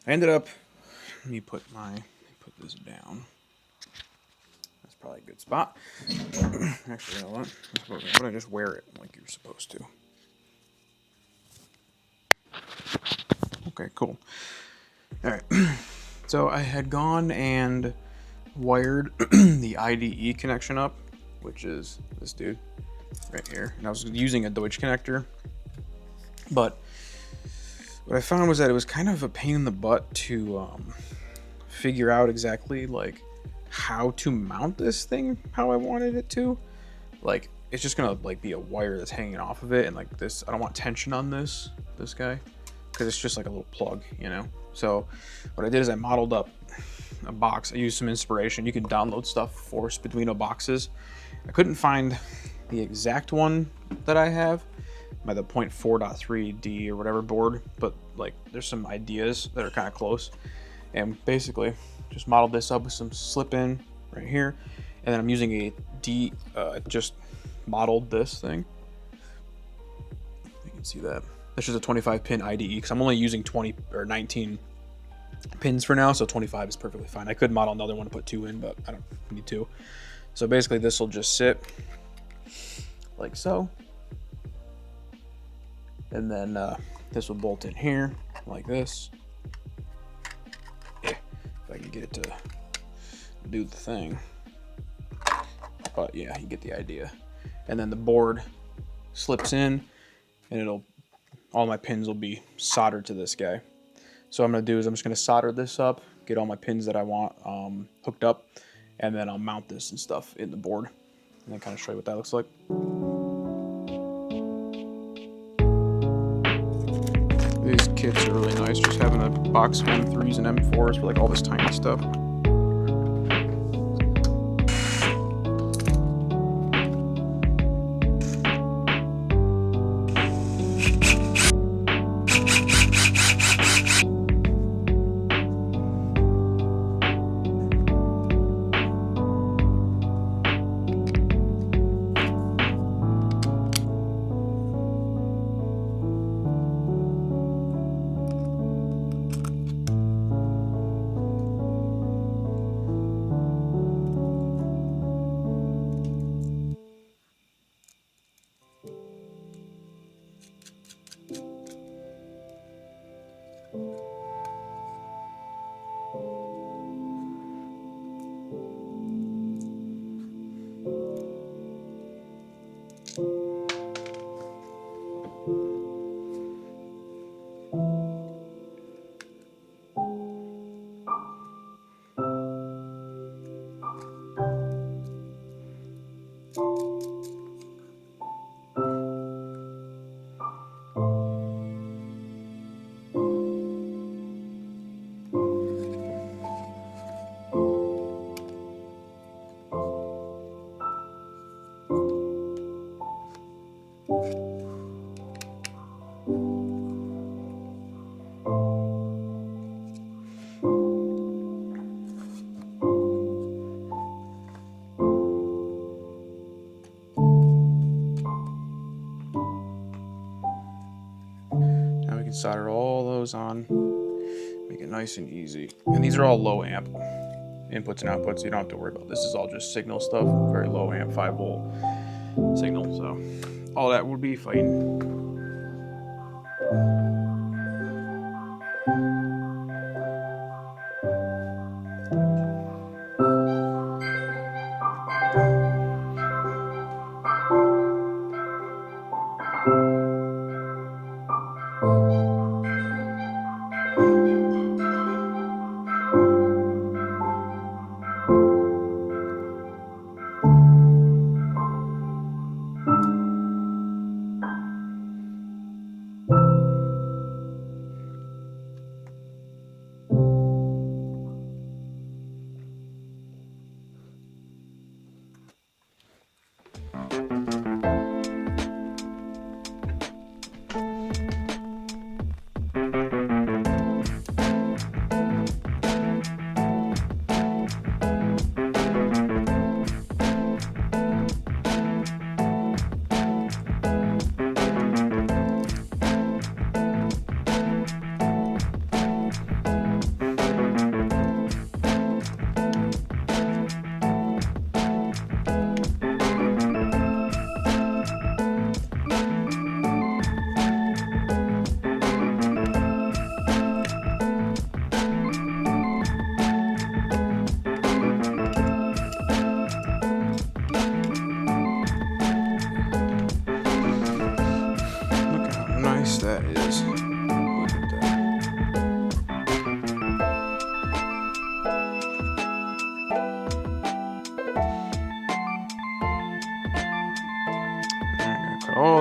I ended up, let me put this down. That's probably a good spot. Actually, you know what? Why don't I just wear it like you're supposed to? Okay, cool. All right. So I had gone and wired the IDE connection up, which is this dude right here. And I was using a Deutsch connector, but what I found was that it was kind of a pain in the butt to figure out exactly like how to mount this thing how I wanted it to. Like, it's just gonna like be a wire that's hanging off of it, and like this, I don't want tension on this guy, because it's just like a little plug, you know. So what I did is I modeled up a box. I used some inspiration. You can download stuff for SPEEDUINO boxes. I couldn't find the exact one that I have by the 0.4.3D or whatever board, but like there's some ideas that are kind of close. And basically just modeled this up with some slip in right here, and then I'm using a just modeled this thing. You can see that. That's just a 25 pin IDE, because I'm only using 20 or 19 pins for now, so 25 is perfectly fine. I could model another one to put 2 in, but I don't need to. So basically this will just sit like so, and then this will bolt in here like this. If I can get it to do the thing, but yeah, you get the idea. And then the board slips in, and all my pins will be soldered to this guy. So what I'm gonna do is I'm just gonna solder this up, get all my pins that I want hooked up, and then I'll mount this and stuff in the board, and then kind of show you what that looks like. These kits are really nice, just having a box of M3s and M4s for like all this tiny stuff. Solder all those on, make it nice and easy. And these are all low amp inputs and outputs, so you don't have to worry about this. Is all just signal stuff, very low amp, 5-volt signal. So all that would be fine.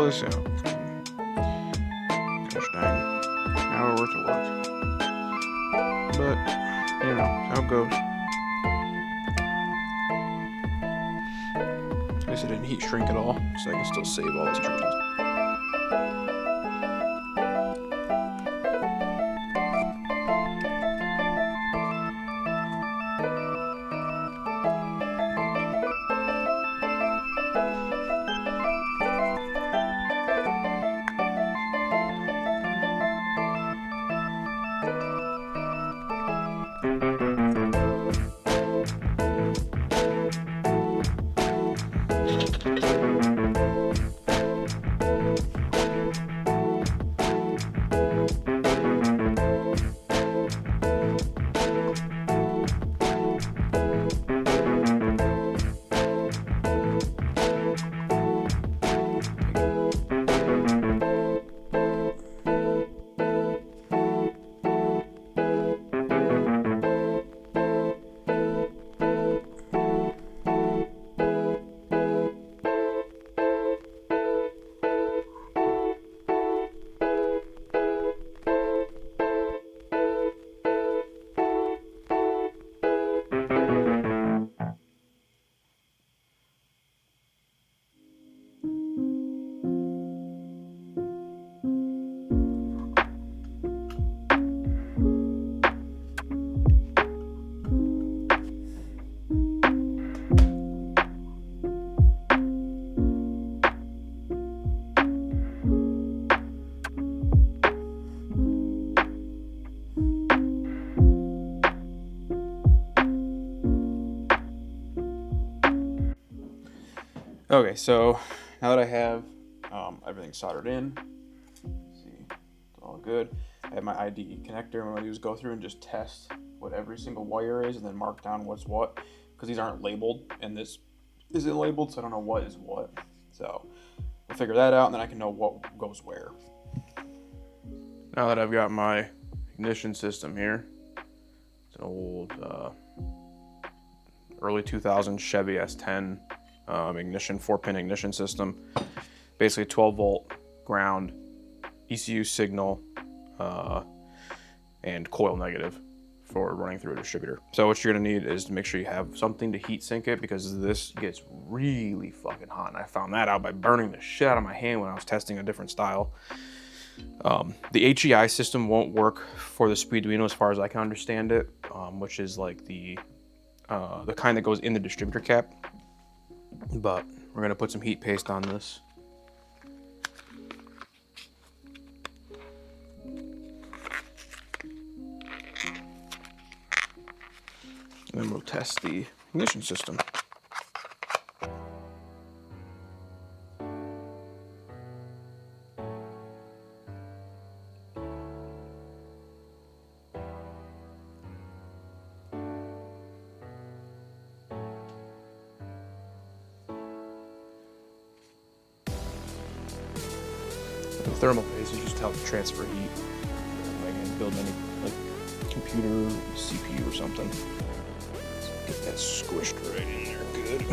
this out. Gosh dang. Now it worked, it worked. But, you know, how it goes. At least it didn't heat shrink at all, so I can still save all these changes. Okay, so now that I have everything soldered in, see, it's all good. I have my IDE connector. What I'm gonna do is go through and just test what every single wire is, and then mark down what's what, because these aren't labeled, and this isn't labeled, so I don't know what is what. So we'll figure that out, and then I can know what goes where. Now that I've got my ignition system here, it's an old early 2000s Chevy S10 ignition, 4-pin ignition system. Basically 12 volt ground, ECU signal, and coil negative for running through a distributor. So what you're gonna need is to make sure you have something to heat sink it, because this gets really fucking hot. And I found that out by burning the shit out of my hand when I was testing a different style. The HEI system won't work for the SPEEDUINO as far as I can understand it, which is like the kind that goes in the distributor cap. But we're gonna put some heat paste on this. And then we'll test the ignition system. The thermal paste is just how to transfer heat. I can build any like computer, CPU or something. Get that squished right in there, good.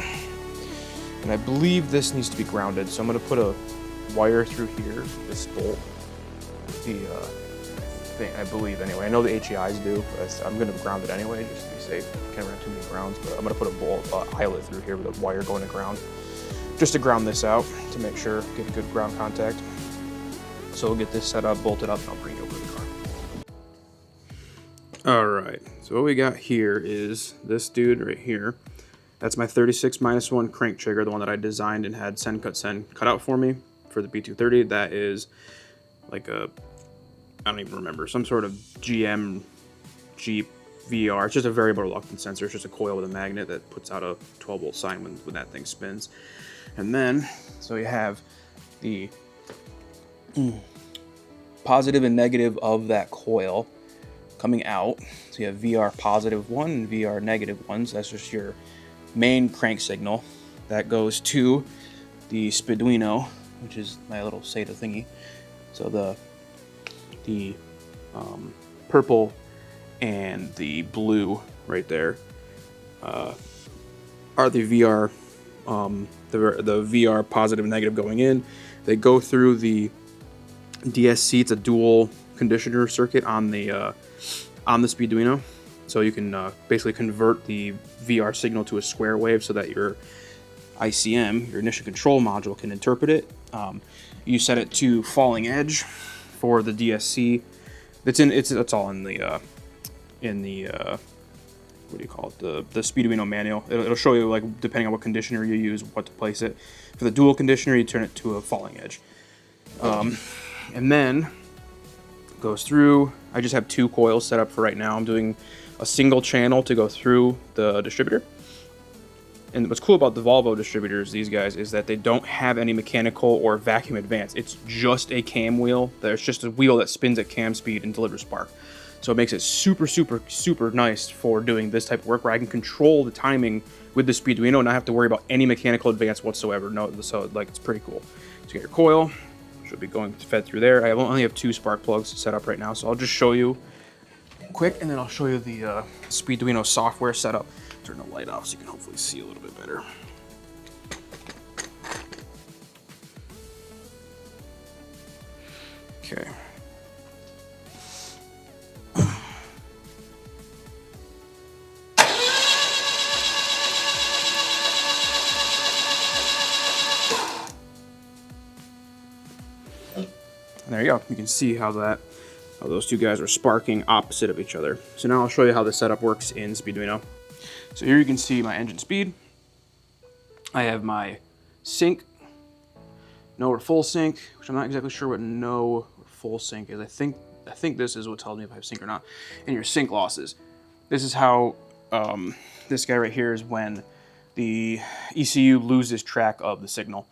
And I believe this needs to be grounded, so I'm gonna put a wire through here, this bolt. The thing, I believe anyway. I know the HEIs do, but I'm gonna ground it anyway, just to be safe. Can't run too many grounds, but I'm gonna put a bolt eyelet through here with a wire going to ground, just to ground this out to make sure get good ground contact. So we'll get this set up, bolted up, and I'll bring it over to the car. All right, so what we got here is this dude right here. That's my 36-1 crank trigger, the one that I designed and had send cut out for me for the B230. That is like a, I don't even remember, some sort of GM Jeep VR. It's just a variable reluctance sensor. It's just a coil with a magnet that puts out a 12 volt sign when that thing spins. And then, so you have the positive and negative of that coil coming out. So you have VR positive one and VR negative one. So that's just your main crank signal that goes to the SPEEDUINO, which is my little SATA thingy. So the purple and the blue right there are the VR the VR positive and negative going in, They go through the DSC. It's a dual conditioner circuit on the SPEEDUINO, so you can basically convert the VR signal to a square wave so that your ICM, your ignition control module, can interpret it. You set it to falling edge for the DSC. It's all in the what do you call it, the SPEEDUINO manual. It'll show you, like, depending on what conditioner you use, what to place it. For the dual conditioner, you turn it to a falling edge, and then goes through. I just have 2 coils set up for right now. I'm doing a single channel to go through the distributor. And what's cool about the Volvo distributors, these guys, is that they don't have any mechanical or vacuum advance. It's just a cam wheel. There's just a wheel that spins at cam speed and delivers spark. So it makes it super, super, super nice for doing this type of work, where I can control the timing with the SPEEDUINO and not have to worry about any mechanical advance whatsoever. No, so like, it's pretty cool. So you get your coil, should be going fed through there. I only have 2 spark plugs set up right now, so I'll just show you quick, and then I'll show you the SPEEDUINO software setup. Turn the light off so you can hopefully see a little bit better. Okay. And there you go. You can see how those 2 guys are sparking opposite of each other. So now I'll show you how the setup works in SPEEDUINO. So here you can see my engine speed. I have my sync, no or full sync, which I'm not exactly sure what no or full sync is. I think this is what tells me if I have sync or not. And your sync losses. This is how this guy right here is when the ECU loses track of the signal.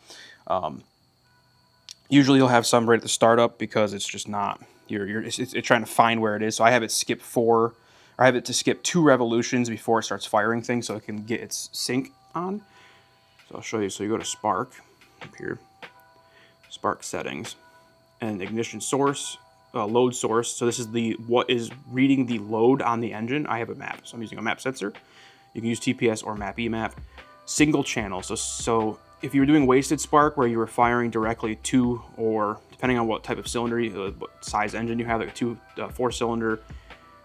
Usually you'll have some right at the startup because it's just not, it's trying to find where it is. So I have it skip 4, or I have it to skip 2 revolutions before it starts firing things so it can get its sync on. So I'll show you. So you go to Spark up here, Spark settings, and ignition source, load source. So this is what is reading the load on the engine. I have a map, so I'm using a map sensor. You can use TPS or map EMAP. Single channel. So if you were doing wasted spark where you were firing directly to, or depending on what type of cylinder, what size engine you have, like a 4-cylinder,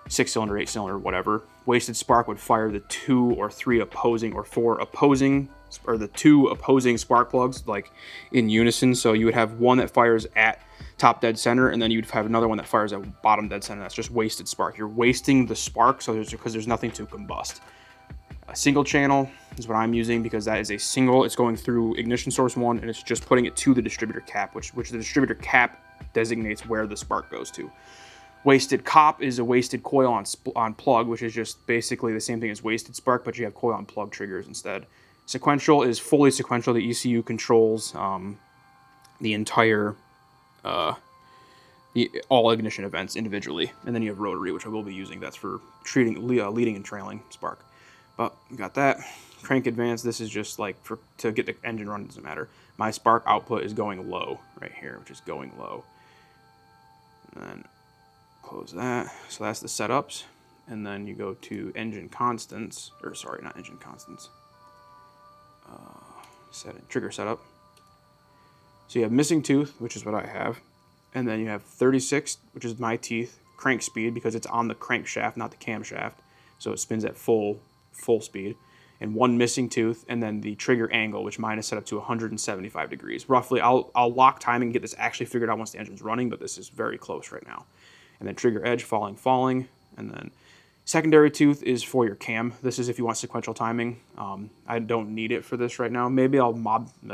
6-cylinder, 8-cylinder, whatever, wasted spark would fire the 2 or 3 opposing or 4 opposing, or the 2 opposing spark plugs, like in unison. So you would have one that fires at top dead center, and then you'd have another one that fires at bottom dead center. That's just wasted spark. You're wasting the spark, so because there's nothing to combust. A single channel is what I'm using because that is a single. It's going through ignition source 1, and it's just putting it to the distributor cap, which the distributor cap designates where the spark goes to. Wasted cop is a wasted coil on plug, which is just basically the same thing as wasted spark, but you have coil on plug triggers instead. Sequential is fully sequential. The ECU controls the entire all ignition events individually, and then you have rotary, which I will be using. That's for treating leading and trailing spark. But we got that. Crank advance, this is just like to get the engine running, doesn't matter. My spark output is going low right here, which is going low. And then close that. So that's the setups. And then you go to engine constants, or sorry, not engine constants. Trigger setup. So you have missing tooth, which is what I have. And then you have 36, which is my teeth, crank speed, because it's on the crankshaft, not the camshaft. So it spins at full speed, and 1 missing tooth, and then the trigger angle, which mine is set up to 175 degrees. Roughly, I'll lock timing and get this actually figured out once the engine's running, but this is very close right now. And then trigger edge, falling, and then secondary tooth is for your cam. This is if you want sequential timing. I don't need it for this right now. Maybe I'll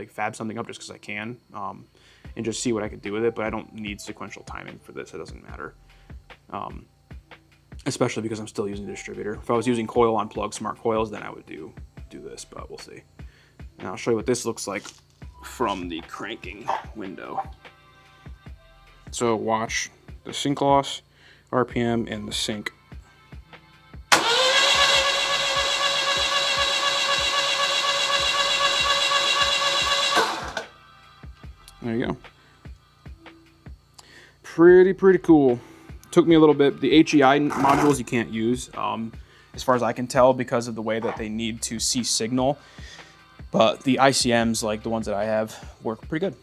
fab something up just because I can, and just see what I can do with it, but I don't need sequential timing for this. It doesn't matter. Especially because I'm still using the distributor. If I was using coil on plug smart coils, then I would do this, but we'll see. And I'll show you what this looks like from the cranking window. So watch the sync loss, RPM, and the sync. There you go. Pretty cool. Took me a little bit. The HEI modules you can't use, as far as I can tell, because of the way that they need to see signal. But the ICMs, like the ones that I have, work pretty good.